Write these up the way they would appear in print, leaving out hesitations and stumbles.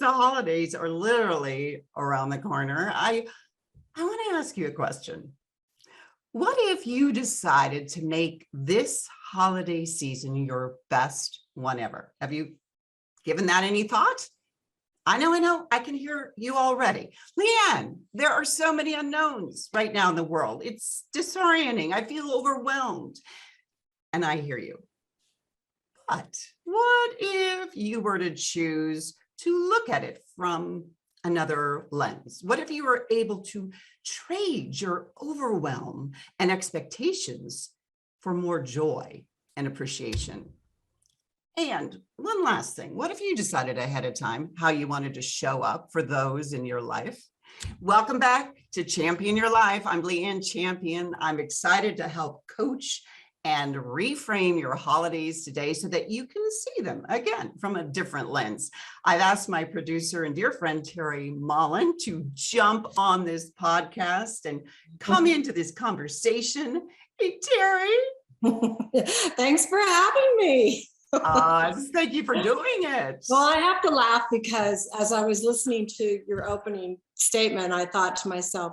the holidays are literally around the corner, I want to ask you a question. What if you decided to make this holiday season your best one ever? Have you given that any thought? I know, I can hear you already. Leighanne, there are so many unknowns right now in the world. It's disorienting. I feel overwhelmed. And I hear you. But what if you were to choose to look at it from another lens? What if you were able to trade your overwhelm and expectations for more joy and appreciation? And one last thing, what if you decided ahead of time how you wanted to show up for those in your life? Welcome back to Champion Your Life. I'm Leighanne Champion. I'm excited to help coach and reframe your holidays today so that you can see them again from a different lens. I've asked my producer and dear friend, Terry Mullen, to jump on this podcast and come into this conversation. Hey, Terry. Thanks for having me. Thank you for doing it. Well, I have to laugh because as I was listening to your opening statement, I thought to myself,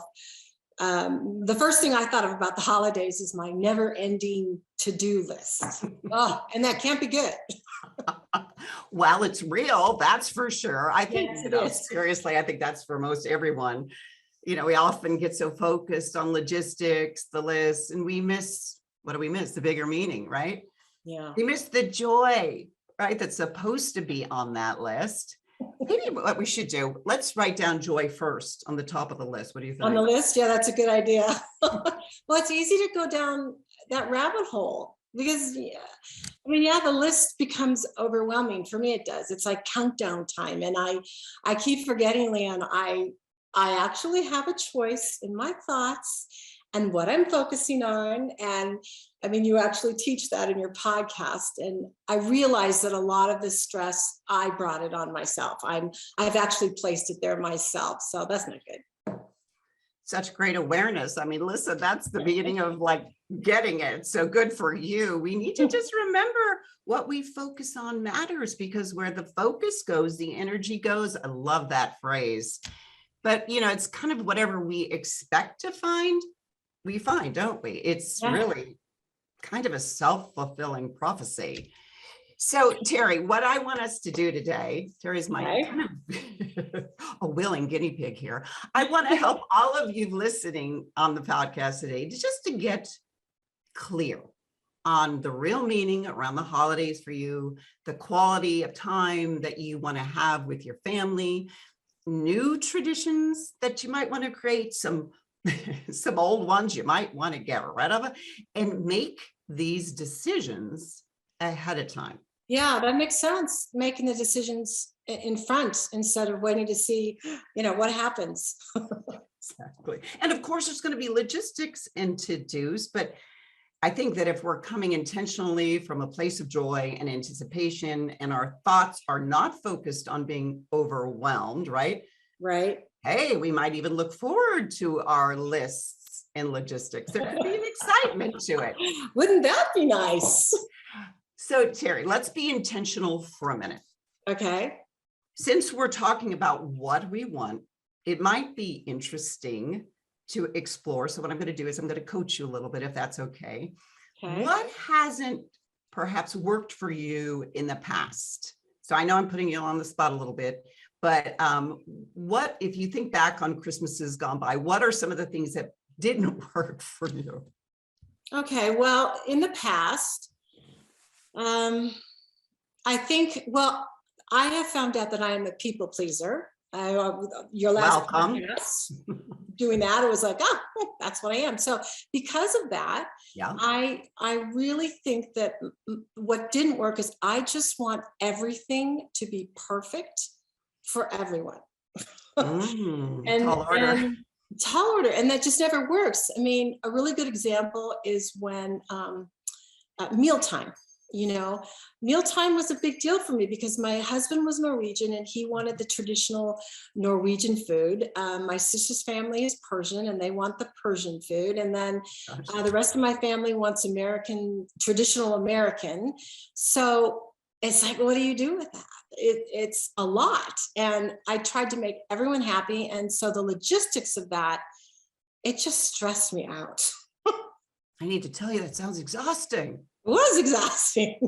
the first thing I thought of about the holidays is my never-ending to-do list. Oh, and that can't be good. Well, it's real, that's for sure. I think, Yes, seriously, I think that's for most everyone. We often get so focused on logistics, the list, and we miss, what do we miss? The bigger meaning, right? Yeah. We miss the joy, right? That's supposed to be on that list. Maybe what we should do, let's write down joy first on the top of the list. What do you think? On the list? Yeah, that's a good idea. Well, it's easy to go down that rabbit hole because, the list becomes overwhelming. For me, it does. It's like countdown time. And I keep forgetting, Leighanne, I actually have a choice in my thoughts and what I'm focusing on. And you actually teach that in your podcast. And I realized that a lot of the stress, I brought it on myself. I've actually placed it there myself. So that's not good. Such great awareness. Listen, that's the beginning of getting it. So good for you. We need to just remember what we focus on matters, because where the focus goes, the energy goes. I love that phrase. But, it's kind of whatever we expect to find, we find, don't we? It's really kind of a self-fulfilling prophecy. So, Terry, what I want us to do today, Terry's my kind of a willing guinea pig here. I want to help all of you listening on the podcast today to get clear on the real meaning around the holidays for you, the quality of time that you want to have with your family, new traditions that you might want to create, some old ones you might want to get rid of, and make these decisions ahead of time. Yeah, that makes sense. Making the decisions in front instead of waiting to see, what happens. Exactly. And of course, there's going to be logistics and to-dos, but I think that if we're coming intentionally from a place of joy and anticipation, and our thoughts are not focused on being overwhelmed, right? Right. Hey, we might even look forward to our lists and logistics. There could be an excitement to it. Wouldn't that be nice? So, Terry, let's be intentional for a minute. Okay. Since we're talking about what we want, it might be interesting to explore. So what I'm going to do is I'm going to coach you a little bit, if that's okay. What hasn't perhaps worked for you in the past? So I know I'm putting you on the spot a little bit, but what, if you think back on Christmases gone by, what are some of the things that didn't work for you? Okay, well, in the past, I think, I have found out that I am a people pleaser. Your last podcast, doing that, it was like, that's what I am. So because of that, I really think that what didn't work is I just want everything to be perfect for everyone. Tall order. Tall order, and that just never works. A really good example is when mealtime. Mealtime was a big deal for me because my husband was Norwegian and he wanted the traditional Norwegian food. My sister's family is Persian and they want the Persian food. And then the rest of my family wants traditional American. So it's like, what do you do with that? It's a lot. And I tried to make everyone happy. And so the logistics of that, it just stressed me out. I need to tell you, that sounds exhausting. It was exhausting.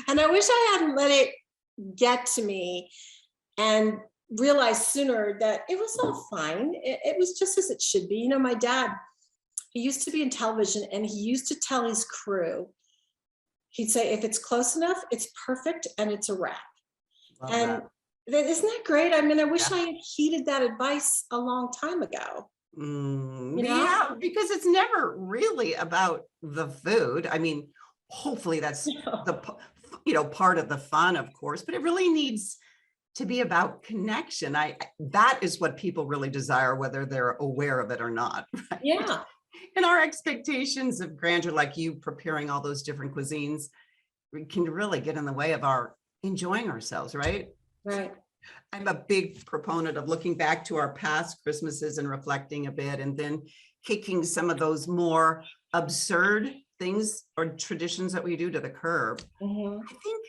And I wish I hadn't let it get to me and realized sooner that it was all fine. It was just as it should be. You know, my dad, he used to be in television, and he used to tell his crew, he'd say, if it's close enough, it's perfect and it's a wrap. Love And that. isn't that great? I mean, I wish Yeah. I had heeded that advice a long time ago. You know? Yeah, because it's never really about the food. I mean, hopefully that's part of the fun, of course, but it really needs to be about connection. That is what people really desire, whether they're aware of it or not. Right? Yeah, And our expectations of grandeur, like you preparing all those different cuisines, can really get in the way of our enjoying ourselves, right? right. I'm a big proponent of looking back to our past Christmases and reflecting a bit, and then kicking some of those more absurd things or traditions that we do to the curb. Mhm. I think,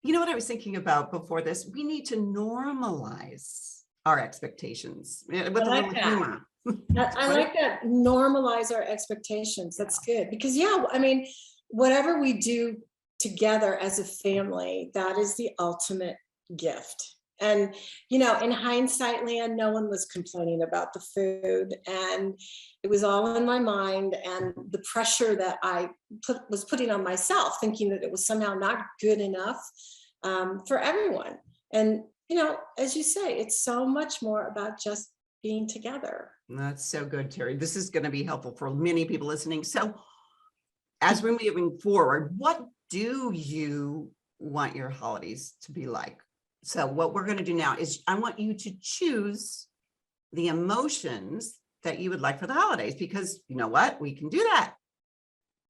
you know what I was thinking about before this? We need to normalize our expectations with a like little that. humor. I like that. Normalize our expectations. That's good. Because, yeah, I mean, whatever we do together as a family, that is the ultimate gift. And, you know, in hindsight, Leighanne, no one was complaining about the food. And it was all in my mind. And the pressure that I was putting on myself, thinking that it was somehow not good enough for everyone. And, you know, as you say, it's so much more about just being together. That's so good, Terry. This is going to be helpful for many people listening. So as we're moving forward, what do you want your holidays to be like? So what we're going to do now is I want you to choose the emotions that you would like for the holidays, because you know what? We can do that,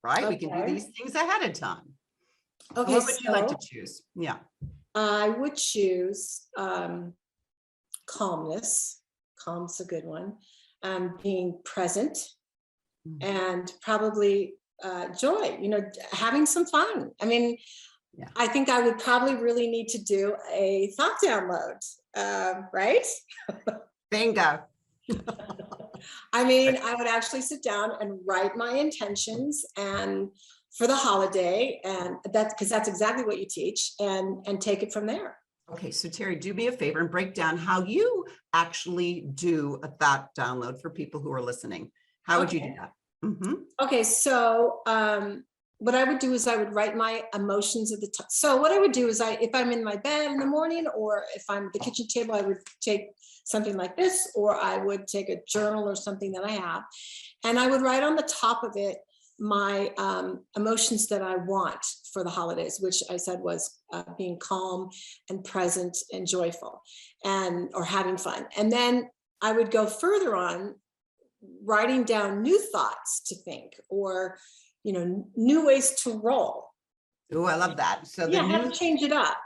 right? We can do Okay. these things ahead of time. Okay, What would you like to so choose? Yeah. I would choose calmness. Calm's a good one. Being present, and probably joy, you know, having some fun. I mean, Yeah. I think I would probably really need to do a thought download, right? Bingo. I mean, I would actually sit down and write my intentions and for the holiday, and that's because that's exactly what you teach, and take it from there. Okay, so Terry, do me a favor and break down how you actually do a thought download for people who are listening. How would you do that? Okay, so what I would do is I would write my emotions at the top. So what I would do is if I'm in my bed in the morning, or if I'm at the kitchen table, I would take something like this, or I would take a journal or something that I have, and I would write on the top of it my emotions that I want for the holidays, which I said was being calm and present and joyful, and or having fun. And then I would go further on, writing down new thoughts to think, or, you know, new ways to roll. Oh, I love that. So Yeah, I have to change it up.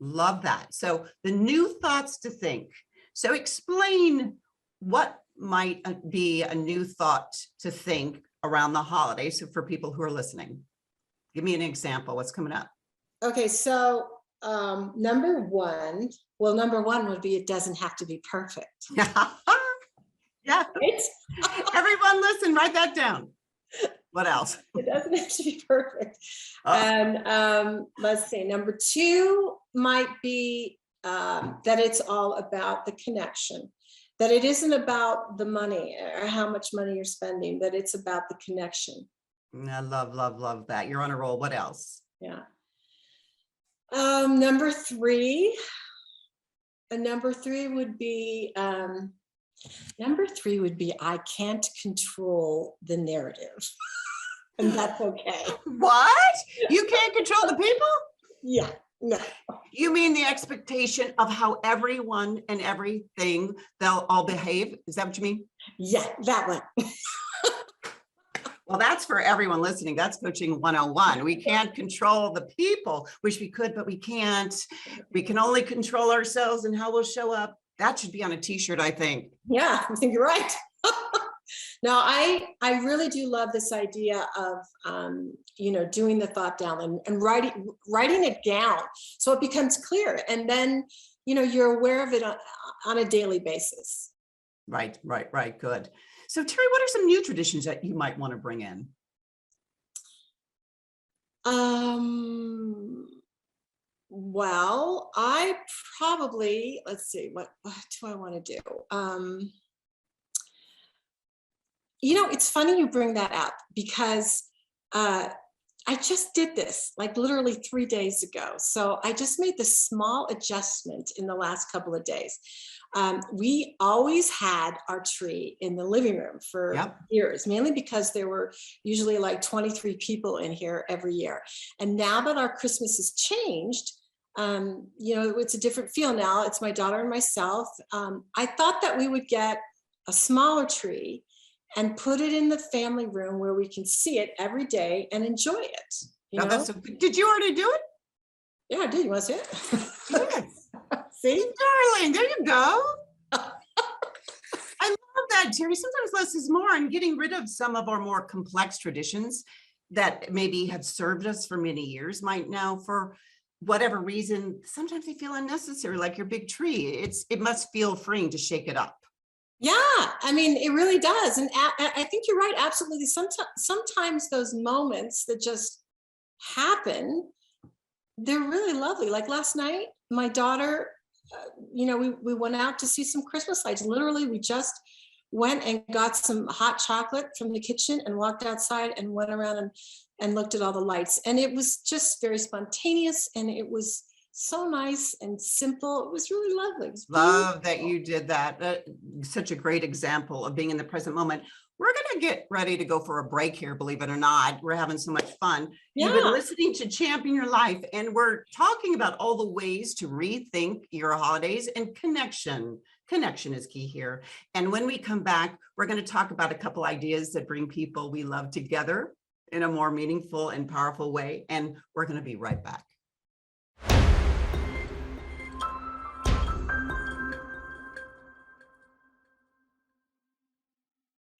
love that. So the new thoughts to think. So explain what might be a new thought to think around the holidays. So for people who are listening, give me an example. What's coming up? Okay, so number one would be, it doesn't have to be perfect. Yeah. Right? Everyone listen, write that down. What else? It doesn't have to be perfect. Oh. And let's see, number two might be that it's all about the connection, that it isn't about the money or how much money you're spending, that it's about the connection. I love that. You're on a roll. What else? Yeah. Number three would be, I can't control the narrative. And that's okay. What? You can't control the people? Yeah, no. You mean the expectation of how everyone and everything, they'll all behave? Is that what you mean? Yeah, that one. Well, that's for everyone listening. That's coaching 101. We can't control the people. Wish we could, but we can't. We can only control ourselves and how we'll show up. That should be on a t-shirt, I think. Yeah, I think you're right. No, I really do love this idea of doing the thought down and writing it down so it becomes clear, and then you're aware of it on a daily basis. Right, right, right. Good. So Terry, what are some new traditions that you might want to bring in? Well, I probably, let's see, what do I want to do? It's funny you bring that up because I just did this like literally 3 days ago. So I just made this small adjustment in the last couple of days. We always had our tree in the living room for Yep. years, mainly because there were usually like 23 people in here every year. And now that our Christmas has changed, it's a different feel now. It's my daughter and myself. I thought that we would get a smaller tree and put it in the family room where we can see it every day and enjoy it. Now that's did you already do it? Yeah, I did. You want to see it? Yes. See? Darling, there you go. I love that, Terry. Sometimes less is more, and getting rid of some of our more complex traditions that maybe have served us for many years might now, for whatever reason, sometimes they feel unnecessary, like your big tree. It must feel freeing to shake it up. Yeah, I mean, it really does. And I think you're right. Absolutely. Sometimes those moments that just happen, they're really lovely. Like last night, my daughter, we went out to see some Christmas lights. Literally, we just went and got some hot chocolate from the kitchen and walked outside and went around and looked at all the lights. And it was just very spontaneous, and it was so nice and simple. It was really lovely. Love that you did that. Such a great example of being in the present moment. We're going to get ready to go for a break here, believe it or not. We're having so much fun. Yeah. You've been listening to Champion Your Life, and we're talking about all the ways to rethink your holidays, and connection. Connection is key here. And when we come back, we're going to talk about a couple ideas that bring people we love together in a more meaningful and powerful way. And we're going to be right back.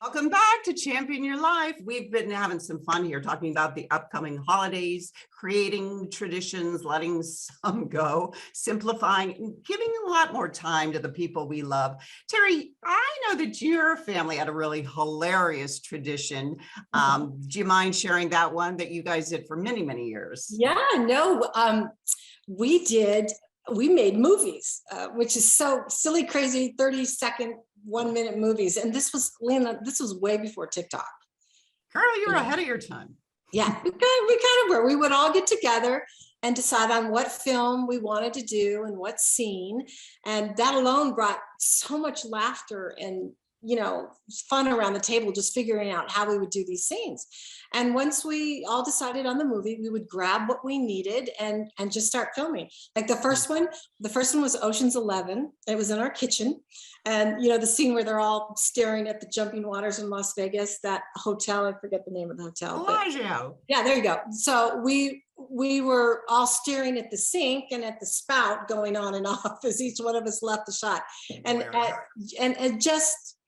Welcome back to Champion Your Life. We've been having some fun here talking about the upcoming holidays, creating traditions, letting some go, simplifying, and giving a lot more time to the people we love. Terry, I know that your family had a really hilarious tradition. Do you mind sharing that one that you guys did for many, many years? Yeah, no, we made movies, which is so silly, crazy, 30-second, 1-minute movies. And this was, Leighanne, this was way before TikTok. Girl, you're ahead of your time. Yeah, we kind of were. We would all get together and decide on what film we wanted to do and what scene. And that alone brought so much laughter and fun around the table, just figuring out how we would do these scenes. And once we all decided on the movie, we would grab what we needed and just start filming. Like the first one was Ocean's 11. It was in our kitchen. And the scene where they're all staring at the jumping waters in Las Vegas, that hotel, I forget the name of the hotel. Bellagio. Yeah, there you go. So we were all staring at the sink and at the spout going on and off as each one of us left the shot. And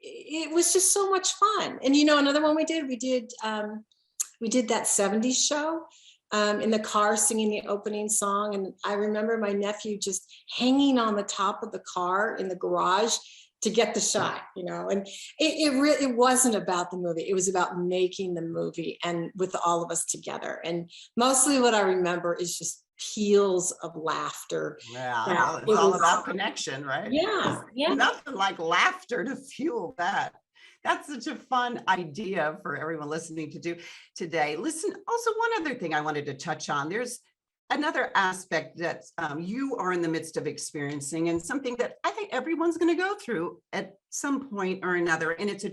it was just so much fun. And another one we did that 70s show in the car singing the opening song. And I remember my nephew just hanging on the top of the car in the garage to get the shot, and it wasn't about the movie. It was about making the movie and with all of us together. And mostly what I remember is just peals of laughter. Yeah, it's all about connection, right? Yeah, yeah. Nothing like laughter to fuel that. That's such a fun idea for everyone listening to do today. Listen, also one other thing I wanted to touch on. There's another aspect that you are in the midst of experiencing, and something that I think everyone's going to go through at some point or another, and it's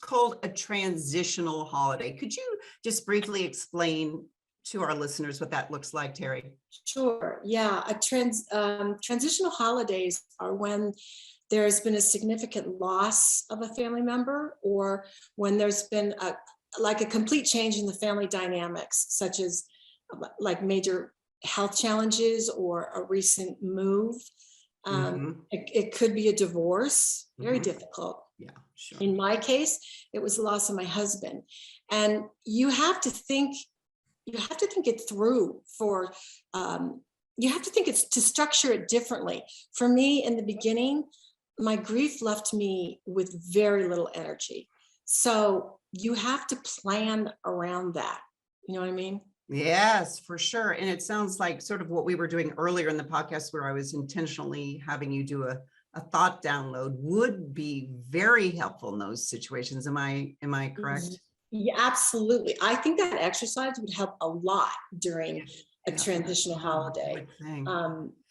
called a transitional holiday. Could you just briefly explain to our listeners what that looks like, Terry? Sure. Yeah. Transitional holidays are when there's been a significant loss of a family member, or when there's been a complete change in the family dynamics, such as like major health challenges or a recent move. It could be a divorce, very difficult. Yeah, sure. In my case, it was the loss of my husband. And you have to think it through for, you have to think it's to structure it differently. For me, in the beginning, my grief left me with very little energy. So you have to plan around that. You know what I mean? Yes, for sure. And it sounds like sort of what we were doing earlier in the podcast, where I was intentionally having you do a thought download would be very helpful in those situations. Am I correct? Yeah, absolutely. I think that exercise would help a lot during a Yeah, transitional I holiday. would think.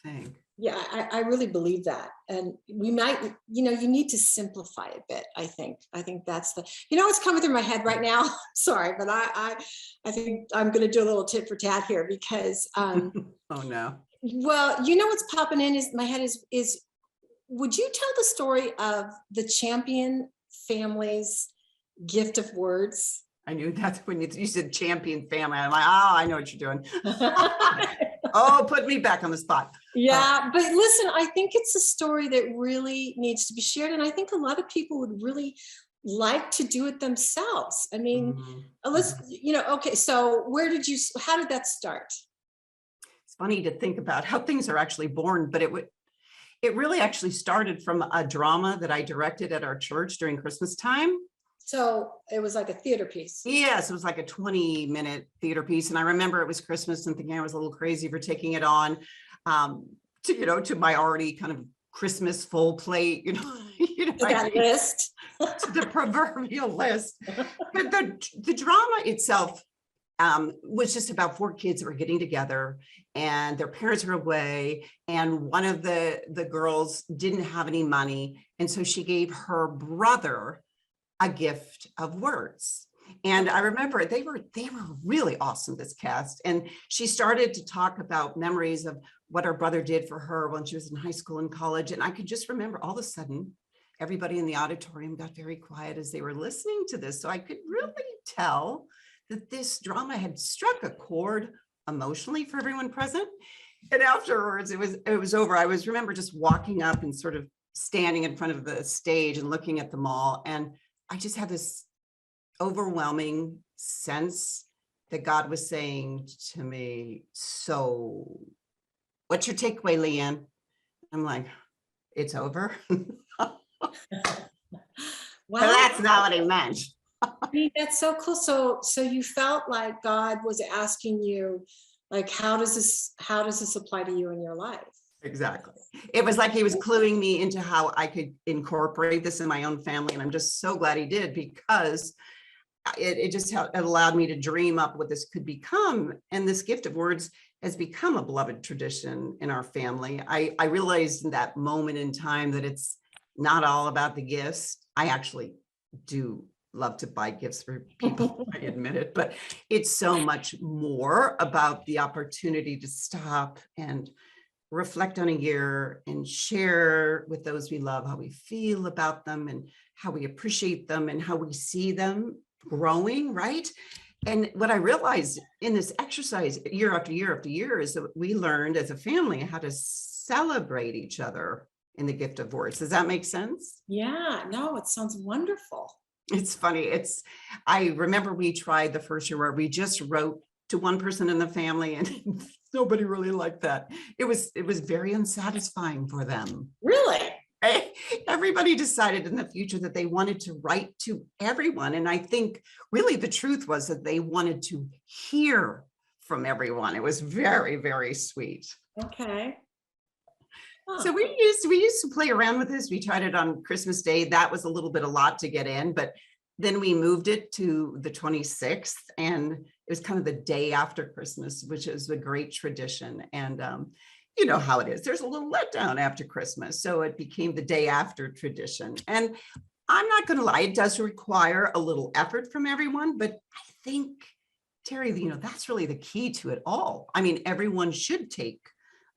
Think. Yeah, I really believe that. And we might, you need to simplify a bit, I think. I think that's what's coming through my head right now. Sorry, but I think I'm going to do a little tit for tat here because, Oh no. well, what's popping in is my head is, would you tell the story of the Champion family's gift of words? I knew that's when you said champion family. I'm like, oh, I know what you're doing. Oh, put me back on the spot. Yeah, but listen, I think it's a story that really needs to be shared. And I think a lot of people would really like to do it themselves. I mean, let's, okay, so how did that start? It's funny to think about how things are actually born, but it really actually started from a drama that I directed at our church during Christmas time. So it was like a theater piece. Yes, it was like a 20-minute theater piece. And I remember it was Christmas and thinking I was a little crazy for taking it on to my already kind of Christmas full plate, That list. to the proverbial list. But the drama itself was just about 4 kids that were getting together and their parents were away. And one of the girls didn't have any money. And so she gave her brother a gift of words. And I remember they were really awesome, this cast. And she started to talk about memories of what her brother did for her when she was in high school and college. And I could just remember all of a sudden, everybody in the auditorium got very quiet as they were listening to this. So I could really tell that this drama had struck a chord emotionally for everyone present. And afterwards, it was over. I remember just walking up and sort of standing in front of the stage and looking at them all. And I just had this overwhelming sense that God was saying to me, so what's your takeaway, Leighanne? I'm like, it's over. Wow. But that's not what he meant. That's so cool. So you felt like God was asking you, like, how does this apply to you in your life? Exactly. It was like he was cluing me into how I could incorporate this in my own family. And I'm just so glad he did, because it allowed me to dream up what this could become. And this gift of words has become a beloved tradition in our family. I realized in that moment in time that it's not all about the gifts. I actually do love to buy gifts for people, I admit it, but it's so much more about the opportunity to stop and reflect on a year and share with those we love how we feel about them and how we appreciate them and how we see them growing, right? And what I realized in this exercise year after year after year is that we learned as a family how to celebrate each other in the gift of words. Does that make sense? Yeah, no, it sounds wonderful. It's funny. I remember we tried the first year where we just wrote to one person in the family and nobody really liked that. It was very unsatisfying for them. Really? Everybody decided in the future that they wanted to write to everyone. And I think really the truth was that they wanted to hear from everyone. It was very, very sweet. Okay. Huh. So we used to play around with this. We tried it on Christmas Day. That was a little bit a lot to get in, but then we moved it to the 26th, and it was kind of the day after Christmas, which is a great tradition. And you know how it is. There's a little letdown after Christmas. So it became the day after tradition. And I'm not going to lie, it does require a little effort from everyone, but I think, Terry, that's really the key to it all. I mean, everyone should take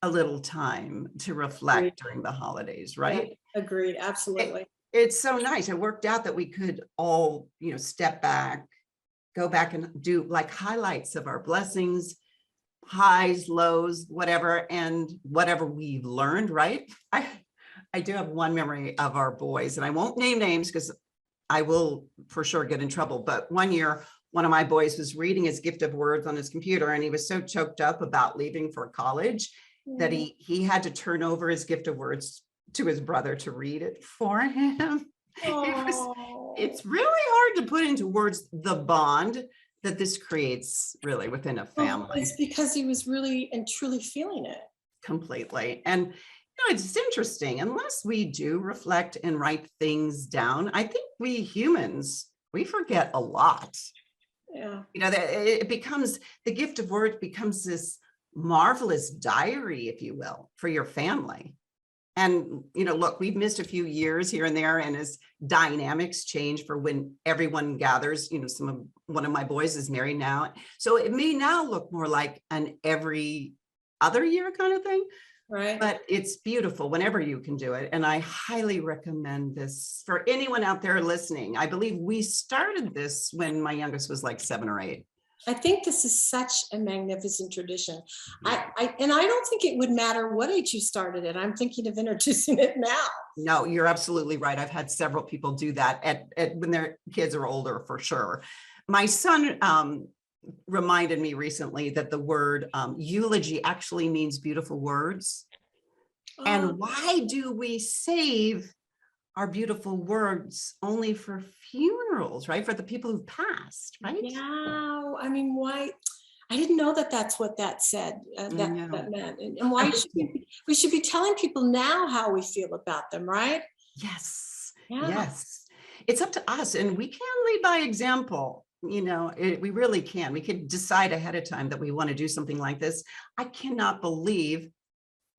a little time to reflect during the holidays, right? Yeah, agreed. Absolutely. It's so nice. It worked out that we could all, step back, go back and do like highlights of our blessings, highs, lows, whatever, and whatever we've learned, right? I do have one memory of our boys, and I won't name names because I will for sure get in trouble. But one year, one of my boys was reading his gift of words on his computer, and he was so choked up about leaving for college that he had to turn over his gift of words to his brother to read it for him. It's really hard to put into words the bond that this creates really within a family. It's because he was really and truly feeling it. Completely. And it's interesting, unless we do reflect and write things down, I think we humans, we forget a lot. Yeah. That it becomes, the gift of words becomes this marvelous diary, if you will, for your family. And, look, we've missed a few years here and there, and as dynamics change for when everyone gathers, one of my boys is married now. So it may now look more like an every other year kind of thing. Right. But it's beautiful whenever you can do it. And I highly recommend this for anyone out there listening. I believe we started this when my youngest was like 7 or 8. I think this is such a magnificent tradition. I don't think it would matter what age you started it. I'm thinking of introducing it now. No, you're absolutely right. I've had several people do that at when their kids are older, for sure. My son reminded me recently that the word eulogy actually means beautiful words. And why do we save our beautiful words only for funerals, right? For the people who've passed, right? Yeah. I mean, why? I didn't know that that's what that said, that meant. And why we should be telling people now how we feel about them, right? Yes. Yeah. Yes. It's up to us, and we can lead by example. We really can. We could decide ahead of time that we want to do something like this. I cannot believe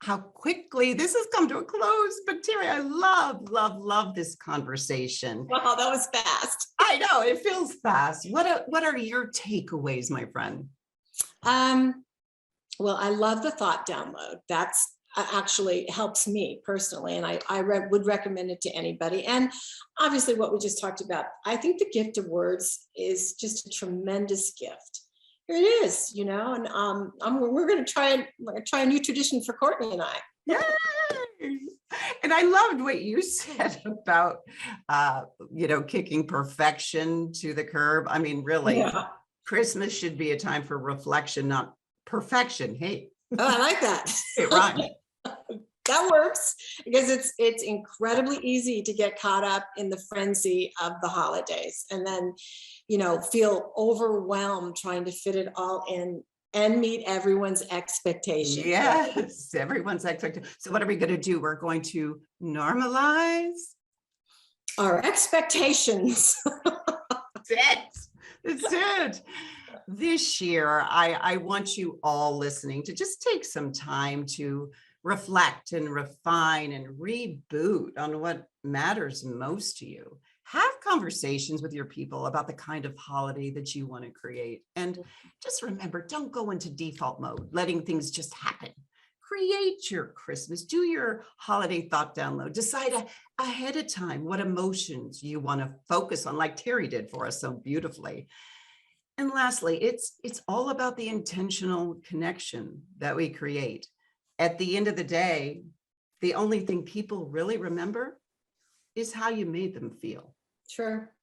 how quickly this has come to a close. But Terry, I love this conversation. Wow, that was fast. I know, it feels fast. What are your takeaways, my friend? Well, I love the thought download. That's actually helps me personally, and I would recommend it to anybody. And obviously what we just talked about, I think the gift of words is just a tremendous gift. Here it is, and we're going to try a new tradition for Courtney and I. Yay! And I loved what you said about kicking perfection to the curb. I mean, really, Christmas should be a time for reflection, not perfection. Hey, I like that. It rhymes. That works, because it's incredibly easy to get caught up in the frenzy of the holidays, and then feel overwhelmed trying to fit it all in and meet everyone's expectations. Yes, everyone's expectation. So what are we going to do? We're going to normalize our expectations. That's it. This year, I want you all listening to just take some time to reflect and refine and reboot on what matters most to you. Have conversations with your people about the kind of holiday that you want to create. And just remember, don't go into default mode, letting things just happen. Create your Christmas, do your holiday thought download, decide ahead of time what emotions you want to focus on, like Terry did for us so beautifully. And lastly, it's all about the intentional connection that we create. At the end of the day, the only thing people really remember is how you made them feel. Sure.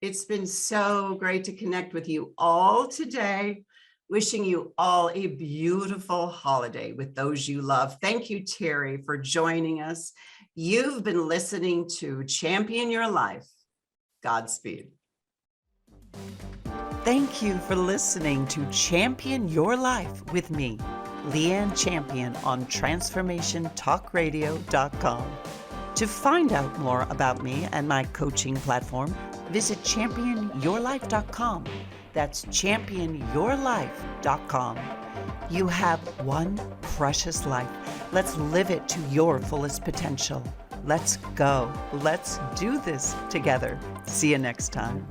It's been so great to connect with you all today. Wishing you all a beautiful holiday with those you love. Thank you, Terry, for joining us. You've been listening to Champion Your Life. Godspeed. Thank you for listening to Champion Your Life with me, Leighanne Champion, on transformationtalkradio.com. To find out more about me and my coaching platform, visit championyourlife.com. That's championyourlife.com. You have one precious life. Let's live it to your fullest potential. Let's go. Let's do this together. See you next time.